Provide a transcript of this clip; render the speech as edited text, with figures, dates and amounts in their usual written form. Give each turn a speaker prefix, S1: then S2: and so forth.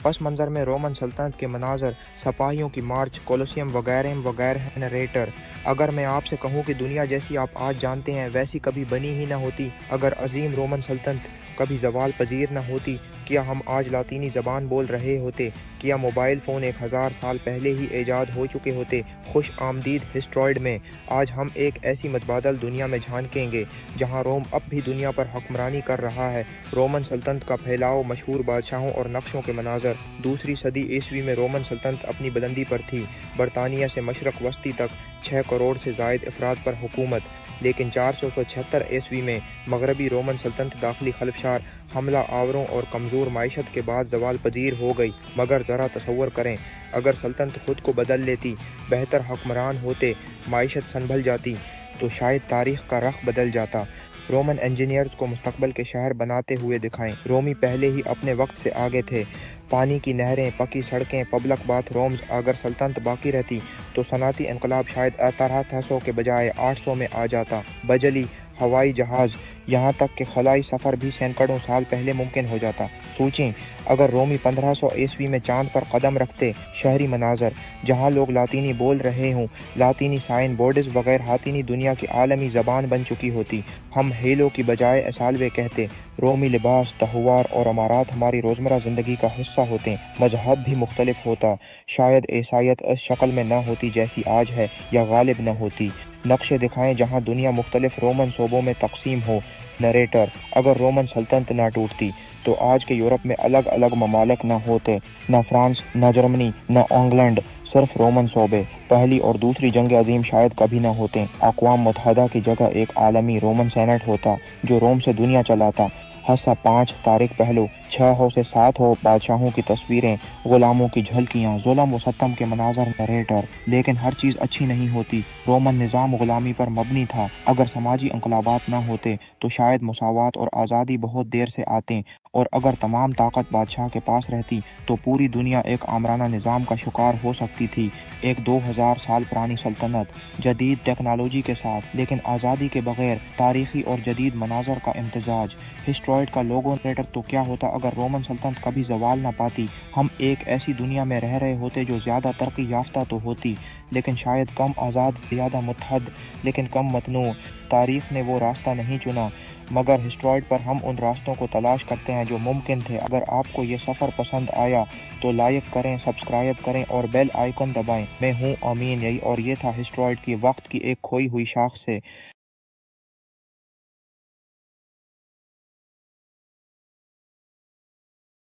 S1: پس منظر میں رومن سلطنت کے مناظر، سپاہیوں کی مارچ، کولوسیم وغیرہ وغیرہ۔ نریٹر: اگر میں آپ سے کہوں کہ دنیا جیسی آپ آج جانتے ہیں ویسی کبھی بنی ہی نہ ہوتی، اگر عظیم رومن سلطنت کبھی زوال پذیر نہ ہوتی، کیا ہم آج لاطینی زبان بول رہے ہوتے؟ کیا موبائل فون 1000 سال پہلے ہی ایجاد ہو چکے ہوتے؟ خوش آمدید ہسٹروئڈ میں، آج ہم ایک ایسی متبادل دنیا میں جھانکیں گے جہاں روم اب بھی دنیا پر حکمرانی کر رہا ہے۔ رومن سلطنت کا پھیلاؤ، مشہور بادشاہوں اور نقشوں کے مناظر۔ دوسری صدی عیسوی میں رومن سلطنت اپنی بلندی پر تھی، برطانیہ سے مشرق وسطی تک 6 کروڑ سے زائد افراد پر حکومت، لیکن 476 عیسوی میں مغربی رومن سلطنت داخلی خلفشار، حملہ آوروں اور کمزور معیشت کے بعد زوال پذیر ہو گئی۔ مگر ذرا تصور کریں، اگر سلطنت خود کو بدل لیتی، بہتر حکمران ہوتے، معیشت سنبھل جاتی، تو شاید تاریخ کا رخ بدل جاتا۔ رومن انجینئرز کو مستقبل کے شہر بناتے ہوئے دکھائیں۔ رومی پہلے ہی اپنے وقت سے آگے تھے۔ پانی کی نہریں، پکی سڑکیں، پبلک باتھ رومز۔ اگر سلطنت باقی رہتی تو صنعتی انقلاب شاید 1300 کے بجائے 800 میں آ جاتا۔ بجلی، ہوائی جہاز، یہاں تک کہ خلائی سفر بھی سینکڑوں سال پہلے ممکن ہو جاتا۔ سوچیں، اگر رومی 1500 عیسوی میں چاند پر قدم رکھتے، شہری مناظر جہاں لوگ لاطینی بول رہے ہوں، لاطینی سائن بورڈز وغیرہ لاطینی دنیا کی عالمی زبان بن چکی ہوتی، ہم ہیلو کی بجائے اصالوے کہتے، رومی لباس، تہوار اور امارات ہماری روزمرہ زندگی کا حصہ ہوتے، مذہب بھی مختلف ہوتا، شاید عیسائیت اس شکل میں نہ ہوتی جیسی آج ہے، یا غالب نہ ہوتی۔ نقشے دکھائیں جہاں دنیا مختلف رومن صوبوں میں تقسیم ہو۔ نریٹر: اگر رومن سلطنت نہ ٹوٹتی تو آج کے یورپ میں الگ الگ ممالک نہ ہوتے، نہ فرانس، نہ جرمنی، نہ انگلینڈ، صرف رومن صوبے۔ پہلی اور دوسری جنگ عظیم شاید کبھی نہ ہوتے۔ اقوام متحدہ کی جگہ ایک عالمی رومن سینٹ ہوتا جو روم سے دنیا چلاتا۔ حصہ 5 تاریخ پہلو: 6 ہو سے 7 ہو، بادشاہوں کی تصویریں، غلاموں کی جھلکیاں، ظلم و ستم کے مناظر۔ نریٹر: لیکن ہر چیز اچھی نہیں ہوتی۔ رومن نظام غلامی پر مبنی تھا۔ اگر سماجی انقلابات نہ ہوتے تو شاید مساوات اور آزادی بہت دیر سے آتے، اور اگر تمام طاقت بادشاہ کے پاس رہتی تو پوری دنیا ایک آمرانہ نظام کا شکار ہو سکتی تھی۔ ایک 2000 سال پرانی سلطنت، جدید ٹیکنالوجی کے ساتھ لیکن آزادی کے بغیر، تاریخی اور جدید مناظر کا امتزاج۔ ہسٹروئڈ کا لوگو۔ نریٹر: تو کیا ہوتا اگر رومن سلطنت کبھی زوال نہ پاتی؟ ہم ایک ایسی دنیا میں رہ رہے ہوتے جو زیادہ ترقی یافتہ تو ہوتی، لیکن شاید کم آزاد، زیادہ متحد، لیکن کم متنوع۔ تاریخ نے وہ راستہ نہیں چنا، مگر ہسٹروئڈ پر ہم ان راستوں کو تلاش کرتے ہیں جو ممکن تھے۔ اگر آپ کو یہ سفر پسند آیا تو لائک کریں، سبسکرائب کریں اور بیل آئیکن دبائیں۔ میں ہوں امین، اور یہ تھا ہسٹروئڈ کی وقت کی ایک کھوئی ہوئی شاخ سے۔